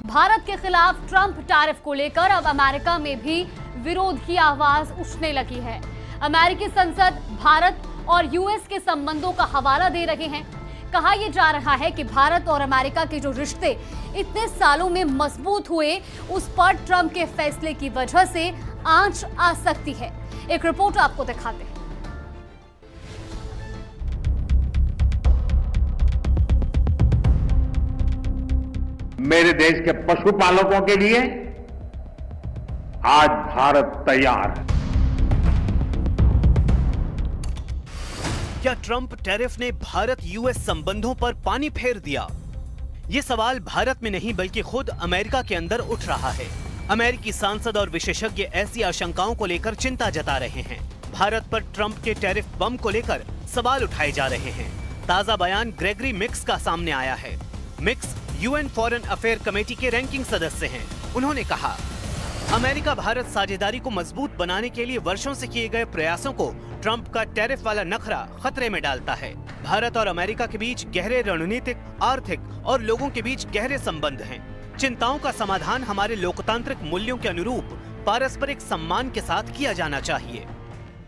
भारत के खिलाफ Trump tariff को लेकर अब अमेरिका में भी विरोध की आवाज उठने लगी है। अमेरिकी संसद भारत और यूएस के संबंधों का हवाला दे रहे हैं। कहा यह जा रहा है कि भारत और अमेरिका के जो रिश्ते इतने सालों में मजबूत हुए, उस पर ट्रंप के फैसले की वजह से आंच आ सकती है। एक रिपोर्ट आपको दिखाते हैं। मेरे देश के पशुपालकों के लिए आज भारत तैयार है। क्या ट्रंप टैरिफ ने भारत यूएस संबंधों पर पानी फेर दिया? ये सवाल भारत में नहीं बल्कि खुद अमेरिका के अंदर उठ रहा है। अमेरिकी सांसद और विशेषज्ञ ऐसी आशंकाओं को लेकर चिंता जता रहे हैं। भारत पर ट्रंप के टैरिफ बम को लेकर सवाल उठाए जा रहे हैं। ताजा बयान ग्रेगरी मिक्स का सामने आया है। Mix UN foreign affair committee के रैंकिंग सदस्य हैं। उन्होंने कहा, अमेरिका भारत साझेदारी को मजबूत बनाने के लिए वर्षों से किए गए प्रयासों को ट्रंप का टैरिफ वाला नखरा खतरे में डालता है। भारत और अमेरिका के बीच गहरे रणनीतिक, आर्थिक और लोगों के बीच गहरे संबंध हैं। चिंताओं का समाधान हमारे लोकतांत्रिक मूल्यों के अनुरूप पारस्परिक सम्मान के साथ किया जाना चाहिए।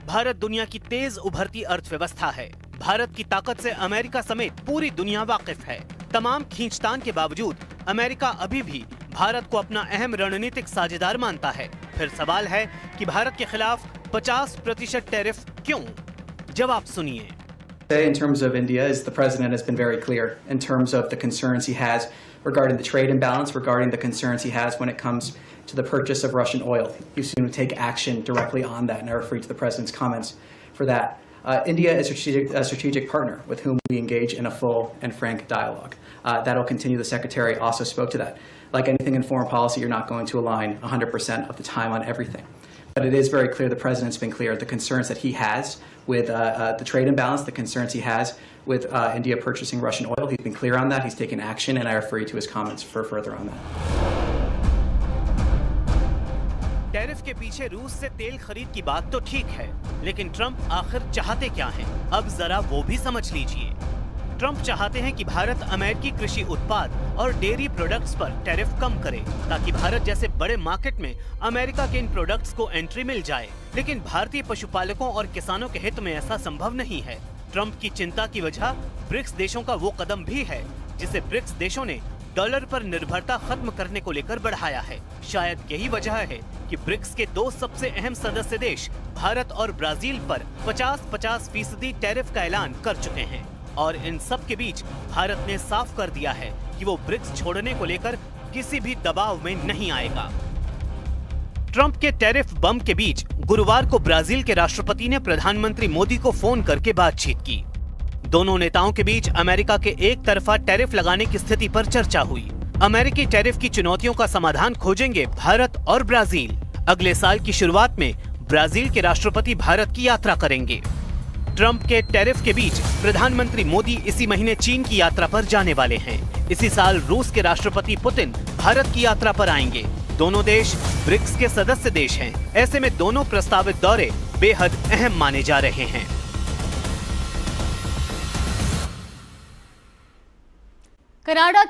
भारत दुनिया की तेज उभरती अर्थव्यवस्था है। भारत की ताकत से अमेरिका समेत पूरी दुनिया वाकिफ है। तमाम खींचतान के बावजूद अमेरिका अभी भी भारत को अपना अहम रणनीतिक साझेदार मानता है। फिर सवाल है कि भारत के खिलाफ 50% टैरिफ क्यों? जवाब सुनिए। In terms of India, is the president has been very clear in terms of the concerns he has regarding the trade imbalance, regarding the concerns he has when it comes to the purchase of Russian oil. He's going to take action directly on that, and I refer to the president's comments for that. India is a strategic partner with whom we engage in a full and frank dialogue. That'll continue. The secretary also spoke to that. Like anything in foreign policy, you're not going to align 100% of the time on everything. But it is very clear, the president's been clear, the concerns that he has with the trade imbalance, the concerns he has with India purchasing Russian oil. He's been clear on that. He's taken action, and I refer you to his comments for further on that. Tariff के पीछे रूस से तेल खरीद की बात तो ठीक है, लेकिन ट्रंप आखिर चाहते क्या हैं? अब जरा वो भी समझ लीजिए। ट्रंप चाहते हैं कि भारत अमेरिकी कृषि उत्पाद और डेयरी प्रोडक्ट्स पर टैरिफ कम करे, ताकि भारत जैसे बड़े मार्केट में अमेरिका के इन प्रोडक्ट्स को एंट्री मिल जाए। लेकिन भारतीय पशुपालकों और किसानों के हित में ऐसा संभव नहीं है। ट्रंप की चिंता की वजह ब्रिक्स देशों का वो कदम भी है जिसे ब्रिक्स देशों ने डॉलर पर निर्भरता खत्म करने को लेकर बढ़ाया है। शायद यही वजह है कि ब्रिक्स के दो सबसे अहम सदस्य देश भारत और ब्राजील पर 50-50% टैरिफ का ऐलान कर चुके हैं। और इन सब के बीच भारत ने साफ कर दिया है कि वो ब्रिक्स छोड़ने को लेकर किसी भी दबाव में नहीं आएगा। ट्रंप के टैरिफ बम के बीच गुरुवार को ब्राजील के राष्ट्रपति ने प्रधानमंत्री मोदी को फोन करके बातचीत की। दोनों नेताओं के बीच अमेरिका के एक तरफा टैरिफ लगाने की स्थिति पर चर्चा हुई। अमेरिकी टैरिफ की चुनौतियों का समाधान खोजेंगे भारत और ब्राजील। अगले साल की शुरुआत में ब्राजील के राष्ट्रपति भारत की यात्रा करेंगे। ट्रंप के टैरिफ के बीच प्रधानमंत्री मोदी इसी महीने चीन की यात्रा पर जाने वाले हैं। इसी साल रूस के राष्ट्रपति पुतिन भारत की यात्रा पर आएंगे। दोनों देश ब्रिक्स के सदस्य देश हैं। ऐसे में दोनों प्रस्तावित दौरे बेहद अहम माने जा रहे हैं। कनाडा